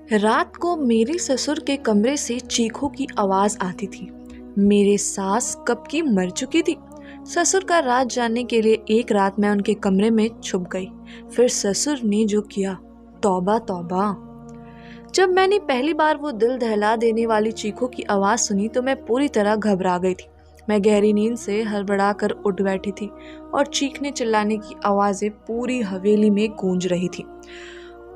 रात को मेरे ससुर के कमरे से चीखों की आवाज आती थी। मेरे सास कब की मर चुकी थी। ससुर का राज जानने के लिए एक रात मैं उनके कमरे में छुप गई। फिर ससुर ने जो किया, तौबा तौबा। जब मैंने पहली बार वो दिल दहला देने वाली चीखों की आवाज सुनी तो मैं पूरी तरह घबरा गई थी। मैं गहरी नींद से हड़बड़ा कर उठ बैठी थी और चीखने चिल्लाने की आवाजें पूरी हवेली में गूंज रही थी।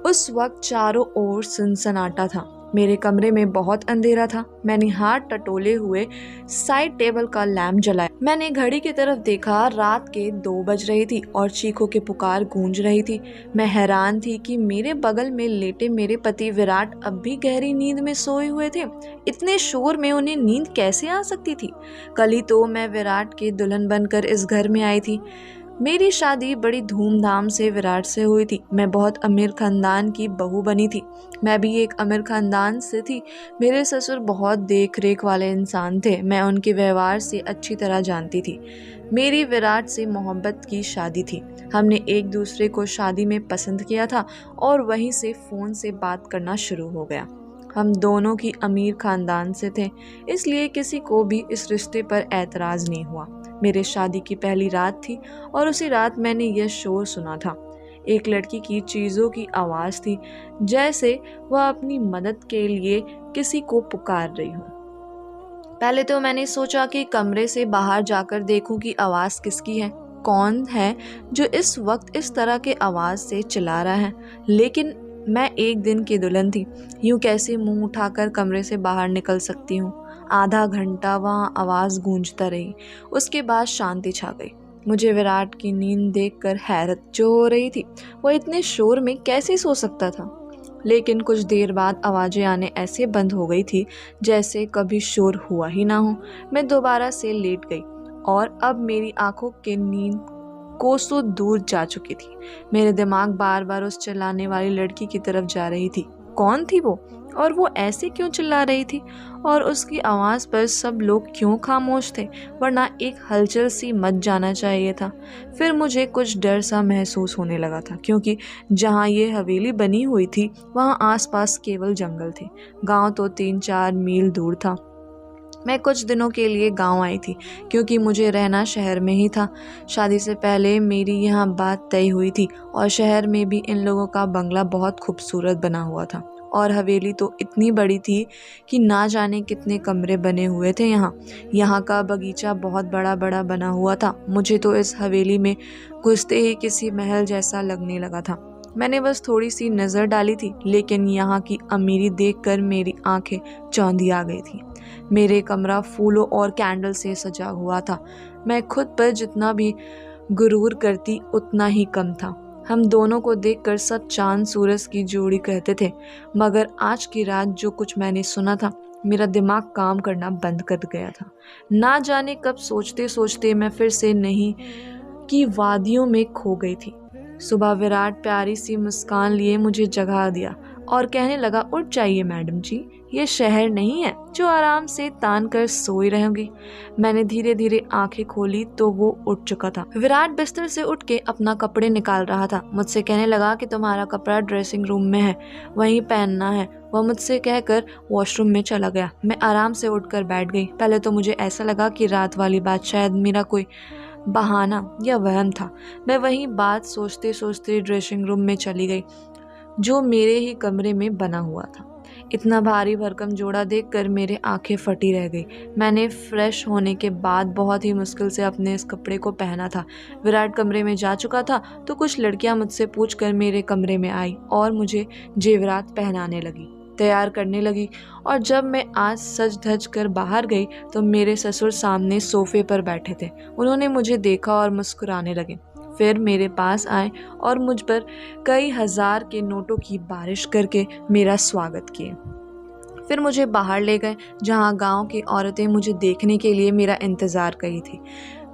उस वक्त चारों ओर सनसनाटा था। मेरे कमरे में बहुत अंधेरा था। मैंने हाथ टटोले हुए साइड टेबल का लैंप जलाया। मैंने घड़ी की तरफ देखा, रात के 2 बज रही थी और चीखों की पुकार गूंज रही थी। मैं हैरान थी कि मेरे बगल में लेटे मेरे पति विराट अब भी गहरी नींद में सोए हुए थे। इतने शोर में उन्हें नींद कैसे आ सकती थी। कल ही तो मैं विराट की दुल्हन बनकर इस घर में आई थी। मेरी शादी बड़ी धूमधाम से विराट से हुई थी। मैं बहुत अमीर खानदान की बहू बनी थी। मैं भी एक अमीर खानदान से थी। मेरे ससुर बहुत देख रेख वाले इंसान थे। मैं उनके व्यवहार से अच्छी तरह जानती थी। मेरी विराट से मोहब्बत की शादी थी। हमने एक दूसरे को शादी में पसंद किया था और वहीं से फ़ोन से बात करना शुरू हो गया। हम दोनों की अमीर खानदान से थे, इसलिए किसी को भी इस रिश्ते पर एतराज़ नहीं हुआ। मेरे शादी की पहली रात थी और उसी रात मैंने यह शोर सुना था। एक लड़की की चीज़ों की आवाज़ थी, जैसे वह अपनी मदद के लिए किसी को पुकार रही हो। पहले तो मैंने सोचा कि कमरे से बाहर जाकर देखूं कि आवाज़ किसकी है, कौन है जो इस वक्त इस तरह के आवाज़ से चिल्ला रहा है। लेकिन मैं एक दिन की दुल्हन थी, यूं कैसे मुंह उठाकर कमरे से बाहर निकल सकती हूँ। आधा घंटा वहाँ आवाज़ गूंजता रही। उसके बाद शांति छा गई। मुझे विराट की नींद देखकर हैरत जो हो रही थी, वो इतने शोर में कैसे सो सकता था। लेकिन कुछ देर बाद आवाज़ें आने ऐसे बंद हो गई थी जैसे कभी शोर हुआ ही ना हो। मैं दोबारा से लेट गई और अब मेरी आंखों की नींद कोसों दूर जा चुकी थी। मेरे दिमाग बार बार उस चिल्लाने वाली लड़की की तरफ जा रही थी। कौन थी वो, और वो ऐसे क्यों चिल्ला रही थी, और उसकी आवाज़ पर सब लोग क्यों खामोश थे, वरना एक हलचल सी मच जाना चाहिए था। फिर मुझे कुछ डर सा महसूस होने लगा था, क्योंकि जहाँ ये हवेली बनी हुई थी वहाँ आसपास केवल जंगल थे। गांव तो 3-4 मील दूर था। मैं कुछ दिनों के लिए गांव आई थी, क्योंकि मुझे रहना शहर में ही था। शादी से पहले मेरी यहाँ बात तय हुई थी और शहर में भी इन लोगों का बंगला बहुत खूबसूरत बना हुआ था और हवेली तो इतनी बड़ी थी कि ना जाने कितने कमरे बने हुए थे। यहाँ का बगीचा बहुत बड़ा बड़ा बना हुआ था। मुझे तो इस हवेली में घुसते ही किसी महल जैसा लगने लगा था। मैंने बस थोड़ी सी नज़र डाली थी, लेकिन यहाँ की अमीरी देखकर मेरी आंखें चौंधी आ गई थी। मेरे कमरा फूलों और कैंडल से सजा हुआ था। मैं खुद पर जितना भी गुरूर करती उतना ही कम था। हम दोनों को देखकर सब चांद सूरज की जोड़ी कहते थे, मगर आज की रात जो कुछ मैंने सुना था, मेरा दिमाग काम करना बंद कर गया था। ना जाने कब सोचते सोचते मैं फिर से नहीं की वादियों में खो गई थी। सुबह विराट प्यारी सी मुस्कान लिए मुझे जगा दिया और कहने लगा, उठ जाइए मैडम जी, ये शहर नहीं है जो आराम से तान कर सोई रहोगी। मैंने धीरे धीरे आंखें खोली तो वो उठ चुका था। विराट बिस्तर से उठ के अपना कपड़े निकाल रहा था। मुझसे कहने लगा कि तुम्हारा कपड़ा ड्रेसिंग रूम में है, वहीं पहनना है। वह मुझसे कहकर वॉशरूम में चला गया। मैं आराम से उठकर बैठ गई। पहले तो मुझे ऐसा लगा कि रात वाली बात शायद मेरा कोई बहाना या वहम था। मैं वही बात सोचते सोचते ड्रेसिंग रूम में चली गई, जो मेरे ही कमरे में बना हुआ था। इतना भारी भरकम जोड़ा देखकर मेरे आंखें फटी रह गई। मैंने फ्रेश होने के बाद बहुत ही मुश्किल से अपने इस कपड़े को पहना था। विराट कमरे में जा चुका था तो कुछ लड़कियां मुझसे पूछकर मेरे कमरे में आई और मुझे जेवरात पहनाने लगी, तैयार करने लगी। और जब मैं आज सज धज कर बाहर गई तो मेरे ससुर सामने सोफे पर बैठे थे। उन्होंने मुझे देखा और मुस्कुराने लगे। फिर मेरे पास आए और मुझ पर कई हजार के नोटों की बारिश करके मेरा स्वागत किए। फिर मुझे बाहर ले गए, जहाँ गांव की औरतें मुझे देखने के लिए मेरा इंतज़ार करी थी।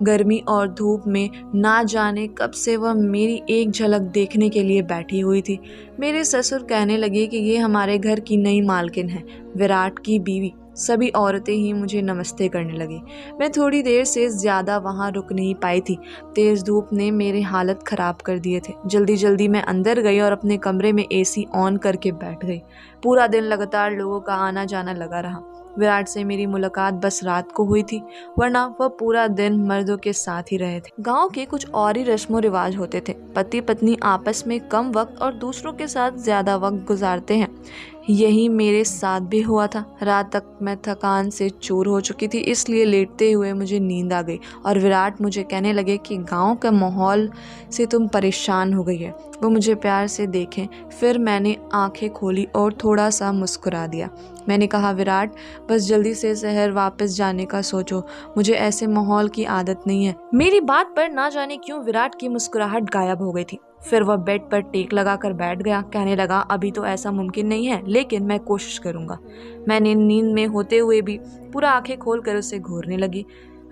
गर्मी और धूप में ना जाने कब से वह मेरी एक झलक देखने के लिए बैठी हुई थी। मेरे ससुर कहने लगे कि ये हमारे घर की नई मालकिन है, विराट की बीवी। सभी औरतें ही मुझे नमस्ते करने लगी। मैं थोड़ी देर से ज़्यादा वहाँ रुक नहीं पाई थी। तेज़ धूप ने मेरी हालत ख़राब कर दिए थे। जल्दी जल्दी मैं अंदर गई और अपने कमरे में एसी ऑन करके बैठ गई। पूरा दिन लगातार लोगों का आना जाना लगा रहा। विराट से मेरी मुलाकात बस रात को हुई थी, वरना वह पूरा दिन मर्दों के साथ ही रहे थे। गांव के कुछ और ही रस्मों रिवाज होते थे। पति पत्नी आपस में कम वक्त और दूसरों के साथ ज़्यादा वक्त गुजारते हैं। यही मेरे साथ भी हुआ था। रात तक मैं थकान से चूर हो चुकी थी, इसलिए लेटते हुए मुझे नींद आ गई और विराट मुझे कहने लगे कि गांव के माहौल से तुम परेशान हो गई है। वो मुझे प्यार से देखें। फिर मैंने आंखें खोली और थोड़ा सा मुस्कुरा दिया। मैंने कहा, विराट, बस जल्दी से शहर वापस जाने का सोचो। मुझे ऐसे माहौल की आदत नहीं है। मेरी बात पर ना जाने क्यों विराट की मुस्कुराहट गायब हो गई थी। फिर वह बेड पर टेक लगाकर बैठ गया। कहने लगा, अभी तो ऐसा मुमकिन नहीं है, लेकिन मैं कोशिश करूंगा। मैंने नींद में होते हुए भी पूरा आंखें खोलकर उसे घूरने लगी।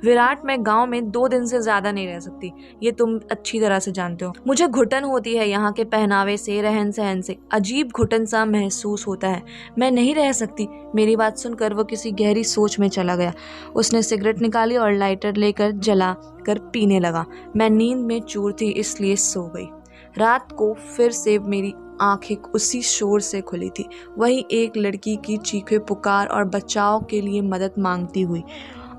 विराट, मैं गांव में 2 दिन से ज्यादा नहीं रह सकती, ये तुम अच्छी तरह से जानते हो। मुझे घुटन होती है, यहाँ के पहनावे से, रहन सहन से अजीब घुटन सा महसूस होता है। मैं नहीं रह सकती। मेरी बात सुनकर वो किसी गहरी सोच में चला गया। उसने सिगरेट निकाली और लाइटर लेकर जला कर पीने लगा। मैं नींद में चूर थी, इसलिए सो गई। रात को फिर से मेरी आंखें उसी शोर से खुली थी। वही एक लड़की की चीखे पुकार और बचाव के लिए मदद मांगती हुई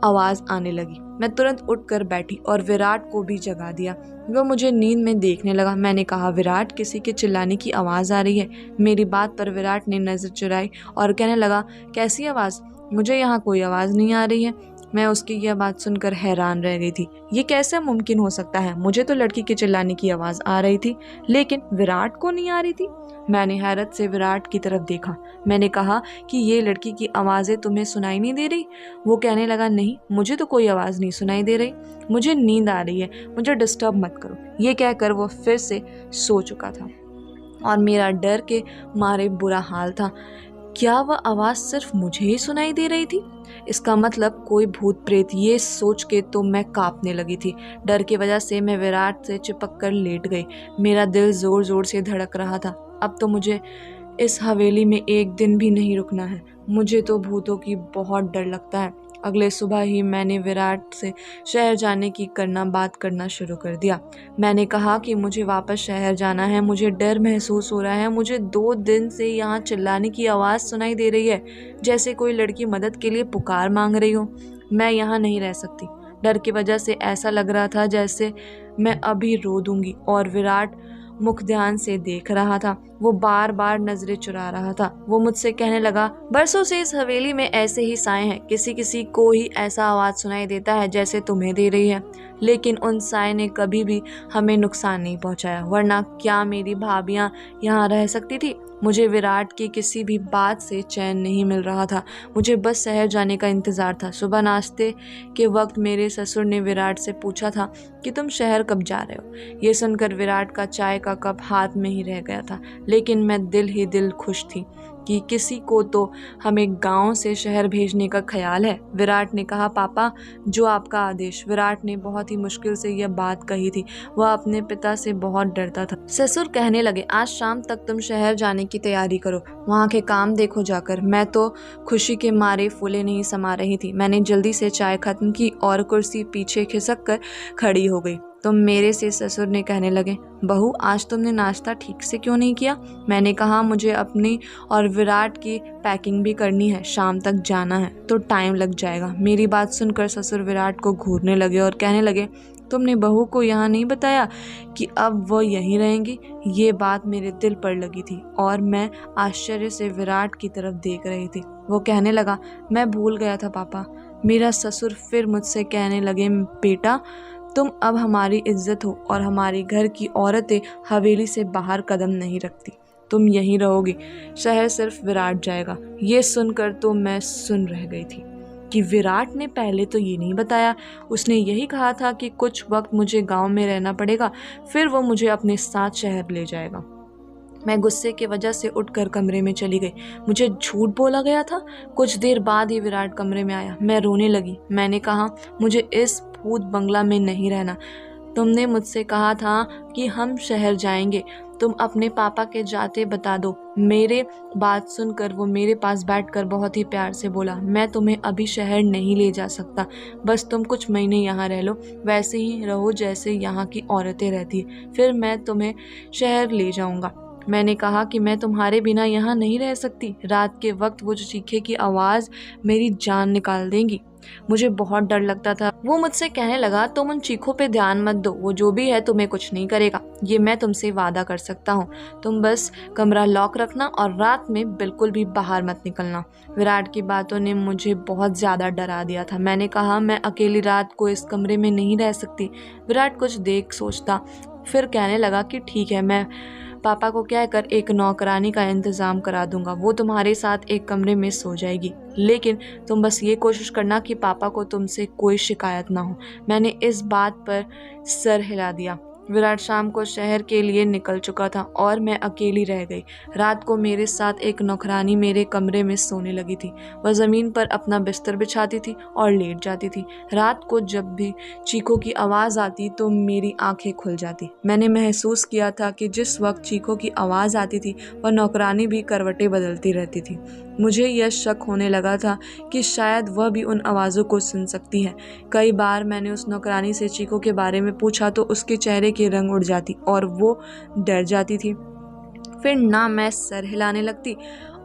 आवाज़ आने लगी। मैं तुरंत उठकर बैठी और विराट को भी जगा दिया। वो मुझे नींद में देखने लगा। मैंने कहा, विराट, किसी के चिल्लाने की आवाज़ आ रही है। मेरी बात पर विराट ने नज़र चुराई और कहने लगा, कैसी आवाज़? मुझे यहाँ कोई आवाज़ नहीं आ रही है। मैं उसकी यह बात सुनकर हैरान रह गई थी। ये कैसे मुमकिन हो सकता है? मुझे तो लड़की के चिल्लाने की आवाज़ आ रही थी, लेकिन विराट को नहीं आ रही थी। मैंने हैरत से विराट की तरफ देखा। मैंने कहा कि ये लड़की की आवाज़ें तुम्हें सुनाई नहीं दे रही? वो कहने लगा, नहीं, मुझे तो कोई आवाज़ नहीं सुनाई दे रही। मुझे नींद आ रही है, मुझे डिस्टर्ब मत करो। ये कहकर वो फिर से सो चुका था और मेरा डर के मारे बुरा हाल था। क्या वह आवाज़ सिर्फ मुझे ही सुनाई दे रही थी? इसका मतलब कोई भूत प्रेत। ये सोच के तो मैं कांपने लगी थी। डर की वजह से मैं विराट से चिपक कर लेट गई। मेरा दिल जोर जोर से धड़क रहा था। अब तो मुझे इस हवेली में एक दिन भी नहीं रुकना है। मुझे तो भूतों की बहुत डर लगता है। अगले सुबह ही मैंने विराट से शहर जाने की बात करना शुरू कर दिया। मैंने कहा कि मुझे वापस शहर जाना है। मुझे डर महसूस हो रहा है। मुझे 2 दिन से यहाँ चिल्लाने की आवाज़ सुनाई दे रही है, जैसे कोई लड़की मदद के लिए पुकार मांग रही हो। मैं यहाँ नहीं रह सकती। डर की वजह से ऐसा लग रहा था जैसे मैं अभी रो दूंगी। और विराट मुख ध्यान से देख रहा था। वो बार बार नजरें चुरा रहा था। वो मुझसे कहने लगा, बरसों से इस हवेली में ऐसे ही साए हैं। किसी किसी को ही ऐसा आवाज़ सुनाई देता है जैसे तुम्हें दे रही है, लेकिन उन साए ने कभी भी हमें नुकसान नहीं पहुंचाया। वरना क्या मेरी भाभियाँ यहाँ रह सकती थी? मुझे विराट की किसी भी बात से चैन नहीं मिल रहा था। मुझे बस शहर जाने का इंतज़ार था। सुबह नाश्ते के वक्त मेरे ससुर ने विराट से पूछा था कि तुम शहर कब जा रहे हो। ये सुनकर विराट का चाय का कप हाथ में ही रह गया था, लेकिन मैं दिल ही दिल खुश थी कि किसी को तो हमें गांव से शहर भेजने का ख्याल है। विराट ने कहा, पापा, जो आपका आदेश। विराट ने बहुत ही मुश्किल से यह बात कही थी। वह अपने पिता से बहुत डरता था। ससुर कहने लगे, आज शाम तक तुम शहर जाने की तैयारी करो, वहाँ के काम देखो जाकर। मैं तो खुशी के मारे फूले नहीं समा रही थी। मैंने जल्दी से चाय खत्म की और कुर्सी पीछे खिसक कर खड़ी हो गई। तो मेरे से ससुर ने कहने लगे, बहू, आज तुमने नाश्ता ठीक से क्यों नहीं किया? मैंने कहा, मुझे अपनी और विराट की पैकिंग भी करनी है। शाम तक जाना है तो टाइम लग जाएगा। मेरी बात सुनकर ससुर विराट को घूरने लगे और कहने लगे, तुमने बहू को यहाँ नहीं बताया कि अब वो यहीं रहेंगी? ये बात मेरे दिल पर लगी थी और मैं आश्चर्य से विराट की तरफ देख रही थी। वो कहने लगा, मैं भूल गया था पापा। मेरा ससुर फिर मुझसे कहने लगे, बेटा, तुम अब हमारी इज्जत हो और हमारे घर की औरतें हवेली से बाहर कदम नहीं रखती। तुम यहीं रहोगी, शहर सिर्फ विराट जाएगा। ये सुनकर तो मैं सुन रह गई थी कि विराट ने पहले तो ये नहीं बताया। उसने यही कहा था कि कुछ वक्त मुझे गांव में रहना पड़ेगा, फिर वो मुझे अपने साथ शहर ले जाएगा। मैं गुस्से की वजह से उठकर कमरे में चली गई। मुझे झूठ बोला गया था। कुछ देर बाद ही विराट कमरे में आया। मैं रोने लगी। मैंने कहा, मुझे इस भूत बंगला में नहीं रहना। तुमने मुझसे कहा था कि हम शहर जाएंगे, तुम अपने पापा के जाते बता दो। मेरे बात सुनकर वो मेरे पास बैठकर बहुत ही प्यार से बोला, मैं तुम्हें अभी शहर नहीं ले जा सकता, बस तुम कुछ महीने यहाँ रह लो, वैसे ही रहो जैसे यहाँ की औरतें रहती, फिर मैं तुम्हें शहर ले जाऊँगा। मैंने कहा कि मैं तुम्हारे बिना यहाँ नहीं रह सकती। रात के वक्त वो जो चीखे की आवाज़ मेरी जान निकाल देंगी। मुझे बहुत डर लगता था। वो मुझसे कहने लगा, तुम उन चीखों पे ध्यान मत दो, वो जो भी है तुम्हें कुछ नहीं करेगा, ये मैं तुमसे वादा कर सकता हूँ। तुम बस कमरा लॉक रखना और रात में बिल्कुल भी बाहर मत निकलना। विराट की बातों ने मुझे बहुत ज़्यादा डरा दिया था। मैंने कहा, मैं अकेली रात को इस कमरे में नहीं रह सकती। विराट कुछ देख सोचता, फिर कहने लगा कि ठीक है, मैं पापा को कहकर एक नौकरानी का इंतज़ाम करा दूंगा, वो तुम्हारे साथ एक कमरे में सो जाएगी, लेकिन तुम बस ये कोशिश करना कि पापा को तुमसे कोई शिकायत ना हो। मैंने इस बात पर सर हिला दिया। विराट शाम को शहर के लिए निकल चुका था और मैं अकेली रह गई। रात को मेरे साथ एक नौकरानी मेरे कमरे में सोने लगी थी। वह ज़मीन पर अपना बिस्तर बिछाती थी और लेट जाती थी। रात को जब भी चीखों की आवाज़ आती तो मेरी आंखें खुल जाती। मैंने महसूस किया था कि जिस वक्त चीखों की आवाज़ आती थी वह नौकरानी भी करवटें बदलती रहती थी। मुझे यह शक होने लगा था कि शायद वह भी उन आवाज़ों को सुन सकती है। कई बार मैंने उस नौकरानी से चीखों के बारे में पूछा तो उसके चेहरे के रंग उड़ जाती और वो डर जाती थी। फिर ना मैं सर हिलाने लगती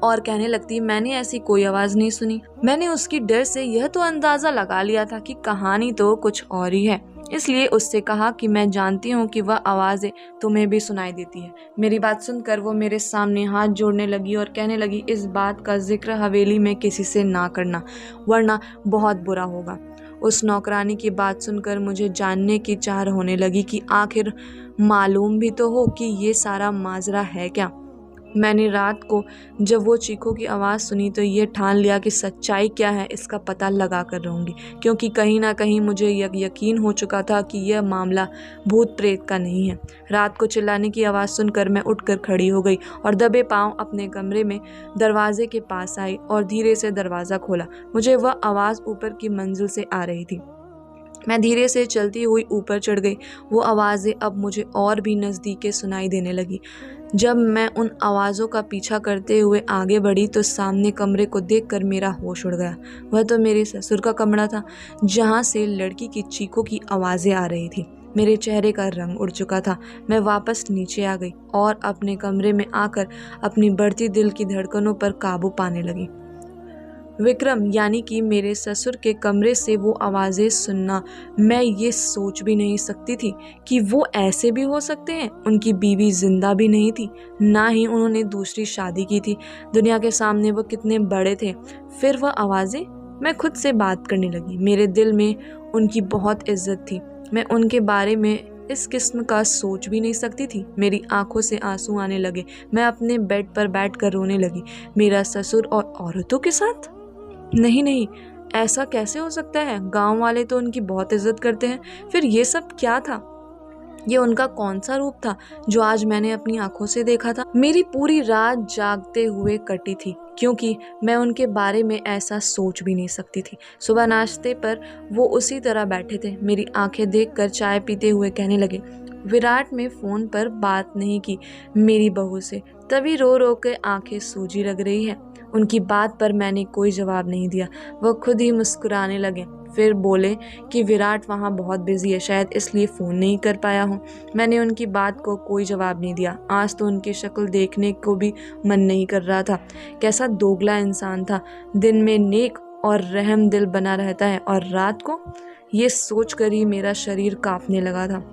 और कहने लगती, मैंने ऐसी कोई आवाज़ नहीं सुनी। मैंने उसकी डर से यह तो अंदाज़ा लगा लिया था कि कहानी तो कुछ और ही है, इसलिए उससे कहा कि मैं जानती हूँ कि वह आवाज़ें तुम्हें भी सुनाई देती है। मेरी बात सुनकर वो मेरे सामने हाथ जोड़ने लगी और कहने लगी, इस बात का जिक्र हवेली में किसी से ना करना, वरना बहुत बुरा होगा। उस नौकरानी की बात सुनकर मुझे जानने की चाह होने लगी कि आखिर मालूम भी तो हो कि ये सारा माजरा है क्या। मैंने रात को जब वो चीखों की आवाज़ सुनी तो ये ठान लिया कि सच्चाई क्या है इसका पता लगा कर रहूँगी, क्योंकि कहीं ना कहीं मुझे यकीन हो चुका था कि यह मामला भूत प्रेत का नहीं है। रात को चिल्लाने की आवाज़ सुनकर मैं उठकर खड़ी हो गई और दबे पांव अपने कमरे में दरवाजे के पास आई और धीरे से दरवाज़ा खोला। मुझे वह आवाज़ ऊपर की मंजिल से आ रही थी। मैं धीरे से चलती हुई ऊपर चढ़ गई। वो आवाज़ें अब मुझे और भी नज़दीके सुनाई देने लगी। जब मैं उन आवाज़ों का पीछा करते हुए आगे बढ़ी तो सामने कमरे को देखकर मेरा होश उड़ गया। वह तो मेरे ससुर का कमरा था, जहाँ से लड़की की चीखों की आवाज़ें आ रही थी। मेरे चेहरे का रंग उड़ चुका था। मैं वापस नीचे आ गई और अपने कमरे में आकर अपनी बढ़ती दिल की धड़कनों पर काबू पाने लगी। विक्रम यानी कि मेरे ससुर के कमरे से वो आवाज़ें सुनना, मैं ये सोच भी नहीं सकती थी कि वो ऐसे भी हो सकते हैं। उनकी बीवी जिंदा भी नहीं थी, ना ही उन्होंने दूसरी शादी की थी। दुनिया के सामने वो कितने बड़े थे। फिर वह आवाज़ें, मैं खुद से बात करने लगी। मेरे दिल में उनकी बहुत इज्जत थी। मैं उनके बारे में इस किस्म का सोच भी नहीं सकती थी। मेरी आंखों से आंसू आने लगे। मैं अपने बेड पर बैठकर रोने लगी। मेरा ससुर और औरतों के साथ? नहीं नहीं, ऐसा कैसे हो सकता है? गांव वाले तो उनकी बहुत इज्जत करते हैं। फिर ये सब क्या था? ये उनका कौन सा रूप था जो आज मैंने अपनी आंखों से देखा था? मेरी पूरी रात जागते हुए कटी थी, क्योंकि मैं उनके बारे में ऐसा सोच भी नहीं सकती थी। सुबह नाश्ते पर वो उसी तरह बैठे थे। मेरी आंखें देखकर चाय पीते हुए कहने लगे, विराट ने फ़ोन पर बात नहीं की मेरी बहू से, तभी रो रो के आंखें सूजी लग रही है। उनकी बात पर मैंने कोई जवाब नहीं दिया। वह खुद ही मुस्कुराने लगे। फिर बोले कि विराट वहाँ बहुत बिजी है, शायद इसलिए फ़ोन नहीं कर पाया हूँ। मैंने उनकी बात को कोई जवाब नहीं दिया। आज तो उनकी शक्ल देखने को भी मन नहीं कर रहा था। कैसा दोगला इंसान था। दिन में नेक और रहम दिल बना रहता है और रात को, ये सोच कर ही मेरा शरीर कांपने लगा था।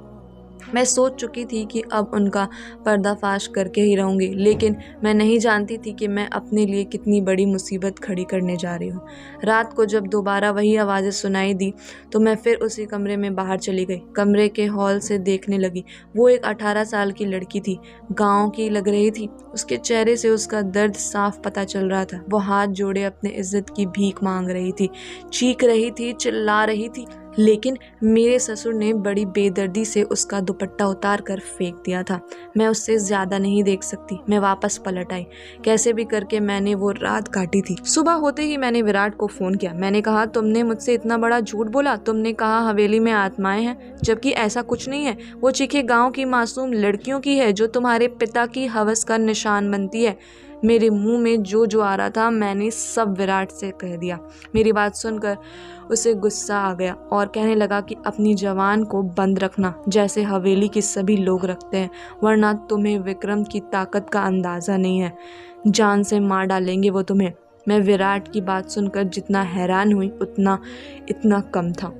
मैं सोच चुकी थी कि अब उनका पर्दाफाश करके ही रहूँगी, लेकिन मैं नहीं जानती थी कि मैं अपने लिए कितनी बड़ी मुसीबत खड़ी करने जा रही हूँ। रात को जब दोबारा वही आवाज़ें सुनाई दी तो मैं फिर उसी कमरे में बाहर चली गई। कमरे के हॉल से देखने लगी। वो एक 18 साल की लड़की थी, गाँव की लग रही थी। उसके चेहरे से उसका दर्द साफ पता चल रहा था। वो हाथ जोड़े अपने इज्जत की भीख मांग रही थी, चीख रही थी, चिल्ला रही थी, लेकिन मेरे ससुर ने बड़ी बेदर्दी से उसका दुपट्टा उतार कर फेंक दिया था। मैं उससे ज़्यादा नहीं देख सकती। मैं वापस पलट आई। कैसे भी करके मैंने वो रात काटी थी। सुबह होते ही मैंने विराट को फ़ोन किया। मैंने कहा, तुमने मुझसे इतना बड़ा झूठ बोला। तुमने कहा हवेली में आत्माएं हैं, जबकि ऐसा कुछ नहीं है। वो चीखें गाँव की मासूम लड़कियों की है जो तुम्हारे पिता की हवस का निशान बनती है। मेरे मुंह में जो आ रहा था मैंने सब विराट से कह दिया। मेरी बात सुनकर उसे गुस्सा आ गया और कहने लगा कि अपनी जवान को बंद रखना, जैसे हवेली के सभी लोग रखते हैं, वरना तुम्हें विक्रम की ताकत का अंदाज़ा नहीं है। जान से मार डालेंगे वो तुम्हें। मैं विराट की बात सुनकर जितना हैरान हुई उतना इतना कम था।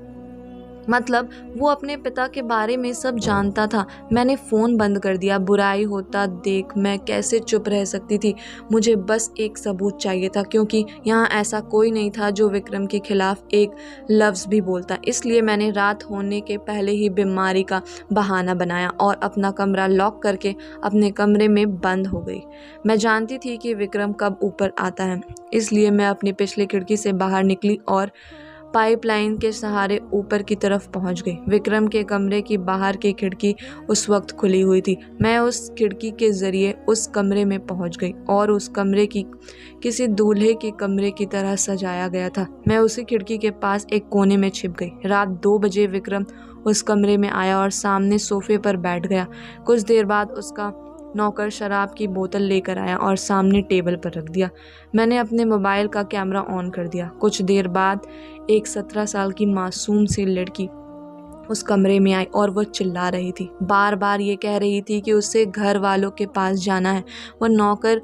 मतलब वो अपने पिता के बारे में सब जानता था। मैंने फ़ोन बंद कर दिया। बुराई होता देख मैं कैसे चुप रह सकती थी। मुझे बस एक सबूत चाहिए था, क्योंकि यहाँ ऐसा कोई नहीं था जो विक्रम के खिलाफ एक लफ्ज़ भी बोलता। इसलिए मैंने रात होने के पहले ही बीमारी का बहाना बनाया और अपना कमरा लॉक करके अपने कमरे में बंद हो गई। मैं जानती थी कि विक्रम कब ऊपर आता है, इसलिए मैं अपनी पिछली खिड़की से बाहर निकली और पाइपलाइन के सहारे ऊपर की तरफ पहुंच गई। विक्रम के कमरे की बाहर की खिड़की उस वक्त खुली हुई थी। मैं उस खिड़की के ज़रिए उस कमरे में पहुंच गई और उस कमरे की किसी दूल्हे के कमरे की तरह सजाया गया था। मैं उसी खिड़की के पास एक कोने में छिप गई। रात 2 बजे विक्रम उस कमरे में आया और सामने सोफे पर बैठ गया। कुछ देर बाद उसका नौकर शराब की बोतल लेकर आया और सामने टेबल पर रख दिया। मैंने अपने मोबाइल का कैमरा ऑन कर दिया। कुछ देर बाद एक 17 साल की मासूम सी लड़की उस कमरे में आई और वो चिल्ला रही थी। बार बार ये कह रही थी कि उसे घर वालों के पास जाना है। वो नौकर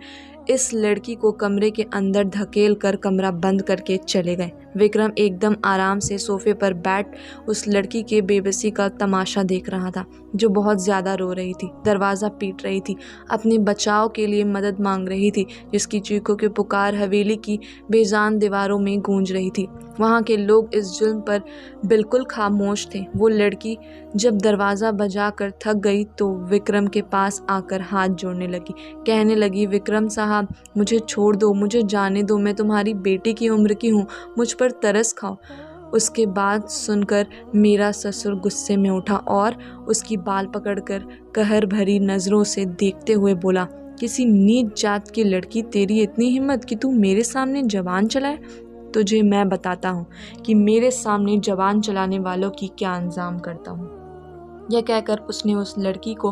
इस लड़की को कमरे के अंदर धकेल कर कमरा बंद करके चले गए। विक्रम एकदम आराम से सोफे पर बैठ उस लड़की के बेबसी का तमाशा देख रहा था, जो बहुत ज़्यादा रो रही थी, दरवाज़ा पीट रही थी, अपने बचाव के लिए मदद मांग रही थी, जिसकी चीखों की पुकार हवेली की बेजान दीवारों में गूंज रही थी। वहाँ के लोग इस जुल्म पर बिल्कुल खामोश थे। वो लड़की जब दरवाज़ा बजा कर थक गई तो विक्रम के पास आकर हाथ जोड़ने लगी। कहने लगी, विक्रम साहब, मुझे छोड़ दो, मुझे जाने दो, मैं तुम्हारी बेटी की उम्र की हूँ, मुझ पर तरस खाओ। उसके बात सुनकर मेरा ससुर गुस्से में उठा और उसकी बाल पकड़कर कहर भरी नज़रों से देखते हुए बोला, किसी नीच जात की लड़की, तेरी इतनी हिम्मत कि तू मेरे सामने जबान चलाए? तुझे मैं बताता हूँ कि मेरे सामने जबान चलाने वालों की क्या अंजाम करता हूँ। यह कहकर उसने उस लड़की को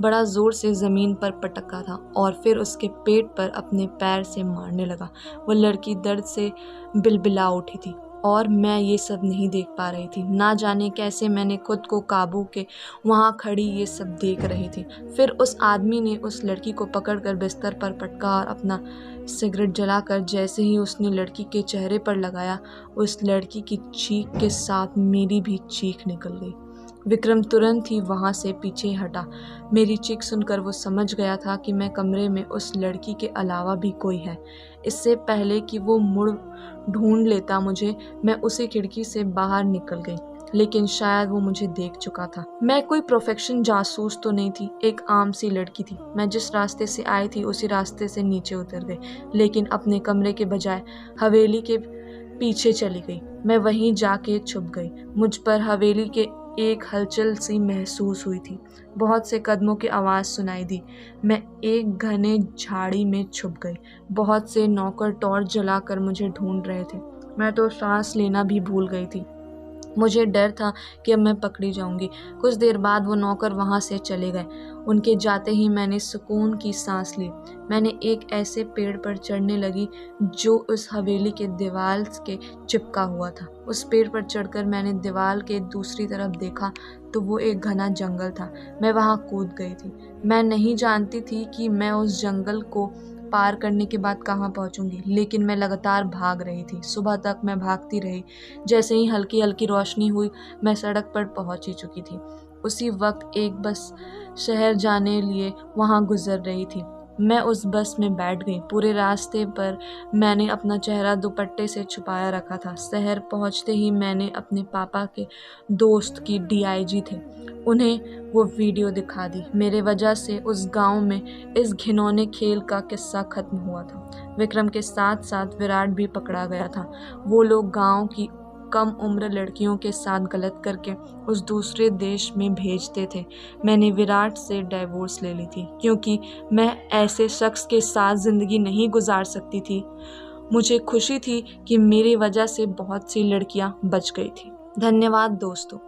बड़ा ज़ोर से ज़मीन पर पटका था और फिर उसके पेट पर अपने पैर से मारने लगा। वो लड़की दर्द से बिलबिला उठी थी और मैं ये सब नहीं देख पा रही थी। ना जाने कैसे मैंने खुद को काबू के वहाँ खड़ी ये सब देख रही थी। फिर उस आदमी ने उस लड़की को पकड़कर बिस्तर पर पटका और अपना सिगरेट जलाकर जैसे ही उसने लड़की के चेहरे पर लगाया, उस लड़की की चीख के साथ मेरी भी चीख निकल गई। विक्रम तुरंत ही वहाँ से पीछे हटा। मेरी चीख सुनकर वो समझ गया था कि मैं कमरे में उस लड़की के अलावा भी कोई है। इससे पहले कि वो मुड़ ढूंढ लेता मुझे, मैं उसी खिड़की से बाहर निकल गई, लेकिन शायद वो मुझे देख चुका था। मैं कोई प्रोफेशन जासूस तो नहीं थी, एक आम सी लड़की थी। मैं जिस रास्ते से आई थी उसी रास्ते से नीचे उतर गई, लेकिन अपने कमरे के बजाय हवेली के पीछे चली गई। मैं वहीं जाके छुप गई। मुझ पर हवेली के एक हलचल सी महसूस हुई थी। बहुत से कदमों की आवाज़ सुनाई दी। मैं एक घने झाड़ी में छुप गई। बहुत से नौकर टॉर्च जलाकर मुझे ढूंढ रहे थे। मैं तो सांस लेना भी भूल गई थी। मुझे डर था कि अब मैं पकड़ी जाऊंगी। कुछ देर बाद वो नौकर वहाँ से चले गए। उनके जाते ही मैंने सुकून की सांस ली। मैंने एक ऐसे पेड़ पर चढ़ने लगी जो उस हवेली के दीवार के चिपका हुआ था। उस पेड़ पर चढ़कर मैंने दीवार के दूसरी तरफ देखा तो वो एक घना जंगल था। मैं वहाँ कूद गई थी। मैं नहीं जानती थी कि मैं उस जंगल को पार करने के बाद कहाँ पहुँचूंगी, लेकिन मैं लगातार भाग रही थी। सुबह तक मैं भागती रही। जैसे ही हल्की हल्की रोशनी हुई मैं सड़क पर पहुँच ही चुकी थी। उसी वक्त एक बस शहर जाने लिए वहाँ गुजर रही थी। मैं उस बस में बैठ गई। पूरे रास्ते पर मैंने अपना चेहरा दुपट्टे से छुपाया रखा था। शहर पहुँचते ही मैंने अपने पापा के दोस्त की डीआईजी थे, उन्हें वो वीडियो दिखा दी। मेरे वजह से उस गांव में इस घिनौने खेल का किस्सा खत्म हुआ था। विक्रम के साथ साथ विराट भी पकड़ा गया था। वो लोग गांव की कम उम्र लड़कियों के साथ गलत करके उस दूसरे देश में भेजते थे। मैंने विराट से डाइवोर्स ले ली थी क्योंकि मैं ऐसे शख्स के साथ ज़िंदगी नहीं गुजार सकती थी। मुझे खुशी थी कि मेरी वजह से बहुत सी लड़कियां बच गई थी। धन्यवाद दोस्तों।